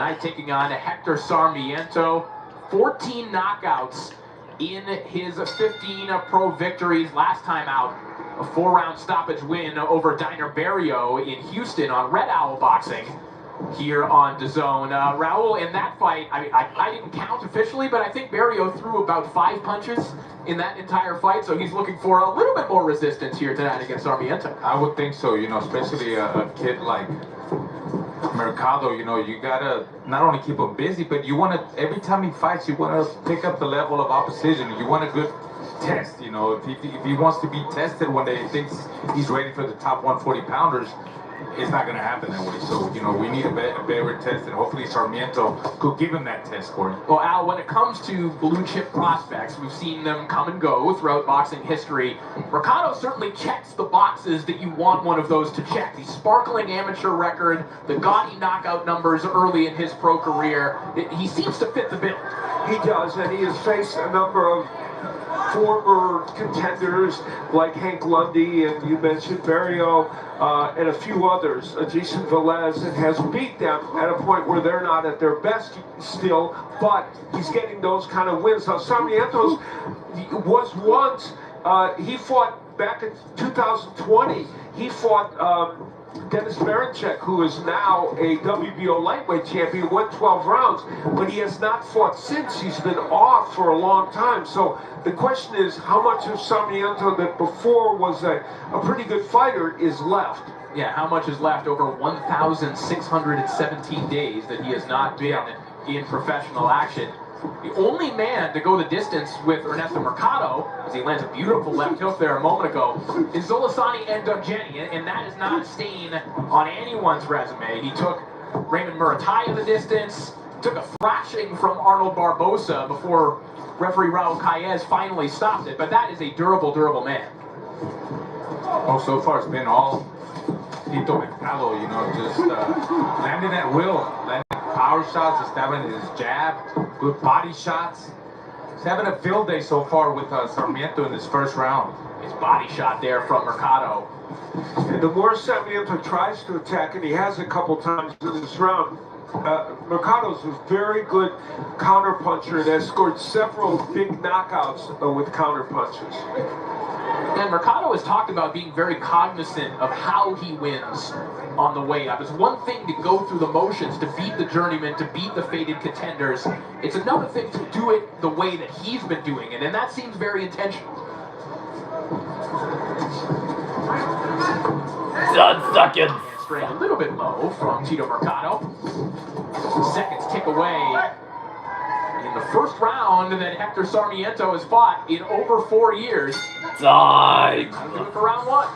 Tonight taking on Hector Sarmiento. 14 knockouts in his 15 pro victories. Last time out, a 4-round stoppage win over Diner Barrio in Houston on Red Owl Boxing here on DAZN. Raul, in that fight, I didn't count officially, but I think Barrio threw about 5 punches in that entire fight, so he's looking for a little bit more resistance here tonight against Sarmiento. I would think so, especially a kid like Mercado, you gotta not only keep him busy, but you want to, every time he fights, you want to pick up the level of opposition. You want a good test, if he wants to be tested when they thinks he's ready for the top 140 pounders, it's not going to happen that way. So, we need a better test, and hopefully Sarmiento could give him that test, Corey. Well, Al, when it comes to blue chip prospects, we've seen them come and go throughout boxing history. Mercado certainly checks the boxes that you want one of those to check. The sparkling amateur record, the gaudy knockout numbers early in his pro career. He seems to fit the bill. He does, and he has faced a number of former contenders like Hank Lundy, and you mentioned Barrio, and a few others, Jason Velez, and has beat them at a point where they're not at their best still, but he's getting those kind of wins. Now, Sarmiento's was once, he fought back in 2020, he fought Dennis Baranchek, who is now a WBO lightweight champion, won 12 rounds, but he has not fought since. He's been off for a long time. So the question is, how much of Sarmiento that before was a pretty good fighter is left? Yeah, how much is left over 1,617 days that he has not been in professional action. The only man to go the distance with Ernesto Mercado, as he lands a beautiful left hook there a moment ago, is Zolasani and Dungeni, and that is not a stain on anyone's resume. He took Raymond Murataya the distance, took a thrashing from Arnold Barbosa before referee Raul Calles finally stopped it, but that is a durable man. Oh, so far it's been all Tito Mercado, just landing at will, landing power shots, establishing his jab, good body shots. He's having a field day so far with Sarmiento in this first round. His body shot there from Mercado. And the more Sarmiento tries to attack, and he has a couple times in this round, Mercado's a very good counter puncher and has scored several big knockouts with counter punches. And Mercado has talked about being very cognizant of how he wins on the way up. It's one thing to go through the motions, to beat the journeyman, to beat the faded contenders. It's another thing to do it the way that he's been doing it, and that seems very intentional. 10 seconds. Straight a little bit low from Tito Mercado. Seconds tick away in the first round that Hector Sarmiento has fought in over 4 years. Time. That'll do it for round 1.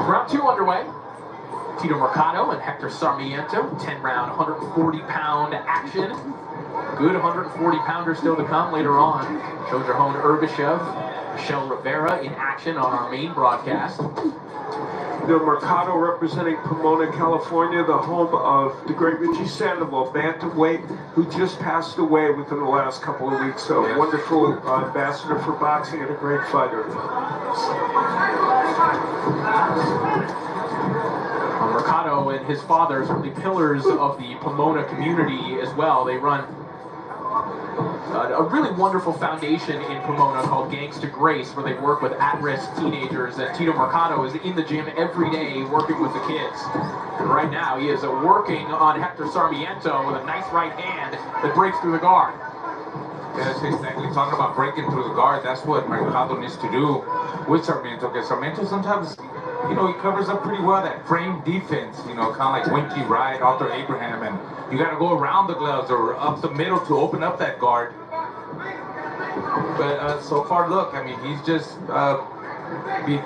Round 2 underway. Tito Mercado and Hector Sarmiento, 10-round, 140-pound action. Good 140-pounder still to come later on. Shojarhon Urbashev, Michelle Rivera in action on our main broadcast. The Mercado representing Pomona, California, the home of the great Richie Sandoval, bantamweight, who just passed away within the last couple of weeks. So wonderful ambassador for boxing and a great fighter. Mercado and his father, certainly pillars of the Pomona community as well. They run a really wonderful foundation in Pomona called Gangs to Grace, where they work with at-risk teenagers. And Tito Mercado is in the gym every day working with the kids. And right now, he is working on Hector Sarmiento with a nice right hand that breaks through the guard. Yeah, that's exactly. Talking about breaking through the guard, that's what Mercado needs to do with Sarmiento. Because Sarmiento sometimes, you know, he covers up pretty well that frame defense, you know, kind of like Winky Wright, Arthur Abraham, and you got to go around the gloves or up the middle to open up that guard. But so far, look, I mean, he's just he's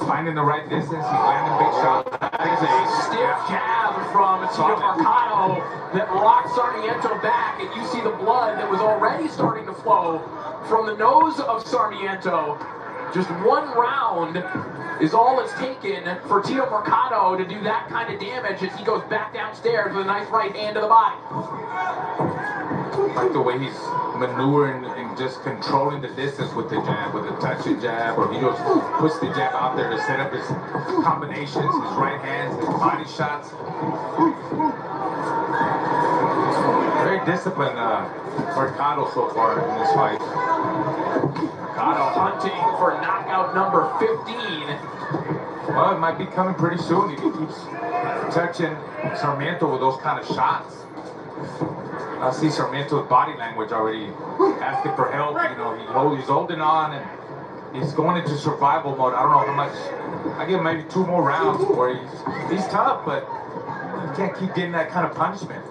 finding the right distance. He's landing big shots. That is a stiff jab from Tito Mercado that rocks Sarmiento back, and you see the blood that was already starting to flow from the nose of Sarmiento. Just one round is all it's taken for Tito Mercado to do that kind of damage as he goes back downstairs with a nice right hand to the body. Like the way he's maneuvering and just controlling the distance with the jab, with a touching jab, or he just puts the jab out there to set up his combinations, his right hands, his body shots. Very disciplined Mercado so far in this fight. Mercado hunting for knockout number 15. Well, it might be coming pretty soon if he keeps touching Sarmiento with those kind of shots. I see Sarmiento's body language already asking for help. You know, he's holding on and he's going into survival mode. I don't know how much. I give him maybe 2 more rounds where he's tough, but you can't keep getting that kind of punishment.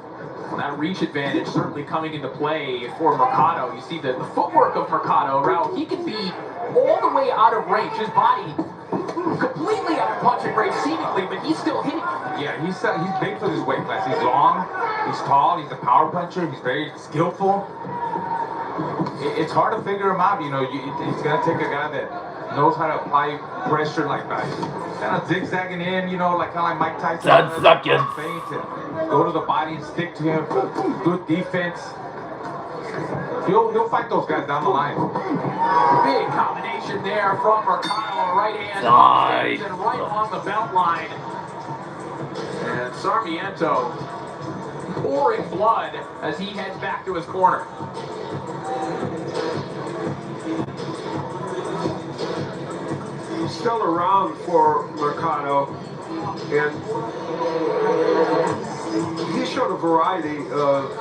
That reach advantage certainly coming into play for Mercado. You see the footwork of Mercado, Raul. He can be all the way out of range. His body completely out of punching range seemingly, but he's still hitting. Yeah, he's big for this weight class. He's long, he's tall, he's a power puncher, he's very skillful. It's hard to figure him out, you know. He's gonna take a guy that knows how to apply pressure like that, kind of zigzagging in, you know, like kind of like Mike Tyson. That's sucking. Feint and go to the body and stick to him. Good defense. He'll fight those guys down the line. Big combination there from Mercado, right hand Nice. and right on the belt line. And Sarmiento pouring blood as he heads back to his corner. He's still around for Mercado, and he showed a variety of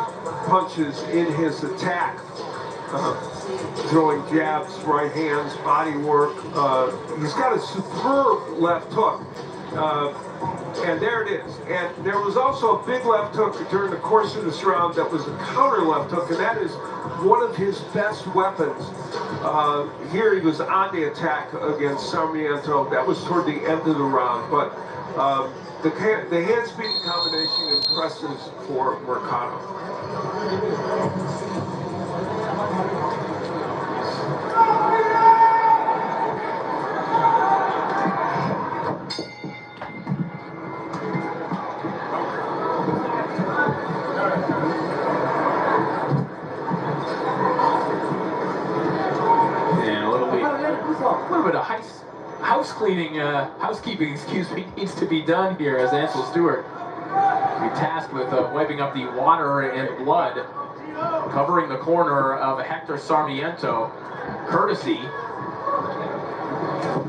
punches in his attack, throwing jabs, right hands, body work. He's got a superb left hook, and there it is. And there was also a big left hook during the course of this round that was a counter left hook, and that is one of his best weapons. Here he was on the attack against Sarmiento. That was toward the end of the round, but the hand-speed combination impresses for Mercado. A little bit of housekeeping, excuse me, needs to be done here as Ansel Stewart be tasked with wiping up the water and blood covering the corner of Hector Sarmiento, courtesy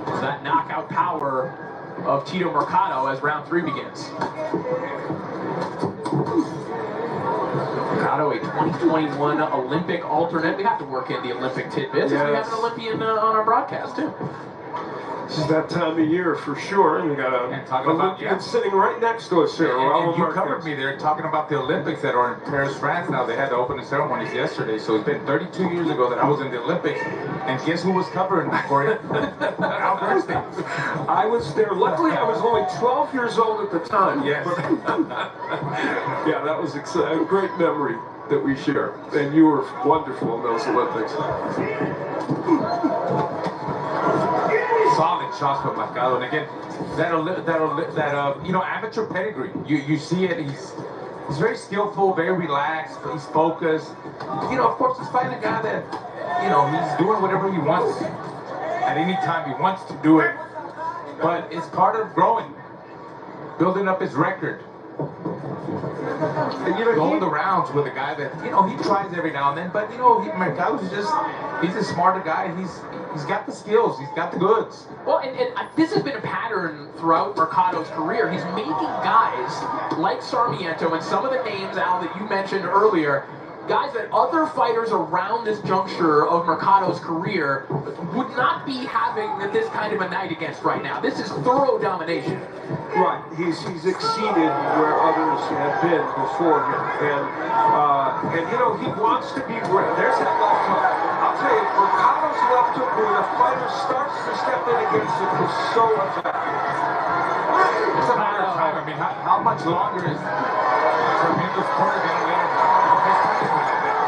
of that knockout power of Tito Mercado as round 3 begins. Mercado, a 2021 Olympic alternate. We have to work in the Olympic tidbits. Yes. We have an Olympian on our broadcast, too. This is that time of year for sure, and we got an Olympian sitting right next to us here. And you covered me there talking about the Olympics that are in Paris, France now. They had the opening ceremonies yesterday, so it's been 32 years ago that I was in the Olympics. And guess who was covering for it? Al Bernstein. I was there. Luckily, I was only 12 years old at the time. Yes. Yeah, that was a great memory that we share. And you were wonderful in those Olympics. Solid shots from Mercado, and again, that you know, amateur pedigree. You see it. He's very skillful, very relaxed. He's focused. You know, of course, he's fighting a guy that, you know, he's doing whatever he wants at any time he wants to do it. But it's part of growing, building up his record. And, you know, going the rounds with a guy that, you know, he tries every now and then, but, you know, Mercado's just, he's a smarter guy. He's got the skills. He's got the goods. Well, and this has been a pattern throughout Mercado's career. He's making guys like Sarmiento and some of the names, Al, that you mentioned earlier, guys that other fighters around this juncture of Mercado's career would not be having this kind of a night against right now. This is thorough domination. Right, he's exceeded where others have been before him, and you know, he wants to be great. There's that left hook. I'll tell you, Mercado's left hook when a fighter starts to step in against it is so effective. It's a matter of time. I mean, how much longer is Sarmiento's corner going to let him?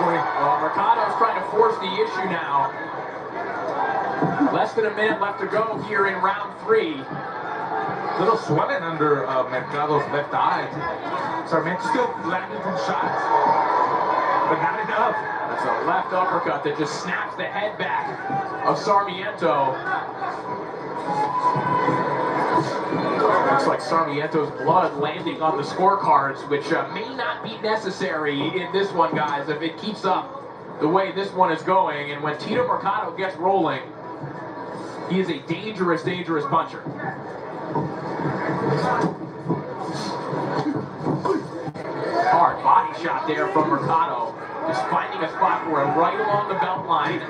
Well, Mercado's trying to force the issue now. Less than a minute left to go here in round 3. Little swelling under Mercado's left eye. Sarmiento still landing some shots, but not enough. That's a left uppercut that just snaps the head back of Sarmiento. Looks like Sarmiento's blood landing on the scorecards, which may not be necessary in this one, guys, if it keeps up the way this one is going. And when Tito Mercado gets rolling, he is a dangerous, dangerous puncher. Hard body shot there from Mercado. Just finding a spot for him right along the belt line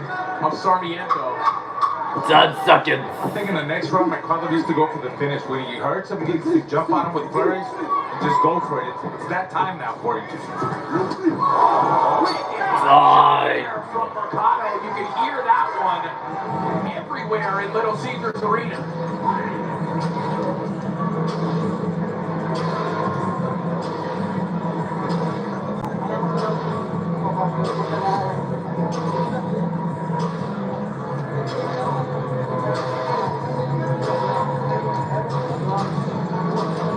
of Sarmiento. 10 seconds. I think in the next round, Mercado needs to go for the finish. When he hurts him, he needs to jump on him with flurries and just go for it. It's that time now for him. There from Mercado. You can hear that one everywhere in Little Caesars Arena.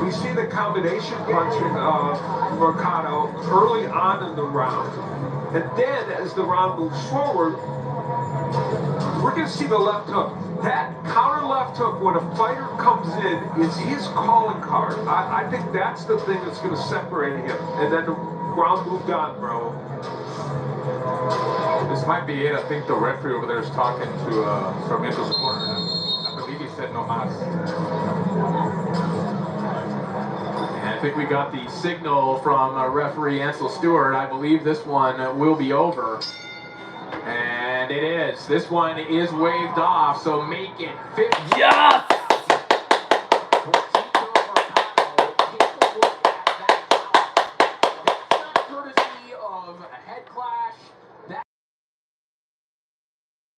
We see the combination punching of Mercado early on in the round. And then as the round moves forward, we're going to see the left hook. That counter left hook when a fighter comes in is his calling card. I think that's the thing that's going to separate him. And then the round moved on, bro. This might be it. I think the referee over there is talking to Sarmiento's corner. I believe he said no mas. And I think we got the signal from referee Ansel Stewart. I believe this one will be over. And it is. This one is waved off, so make it 50. Yes!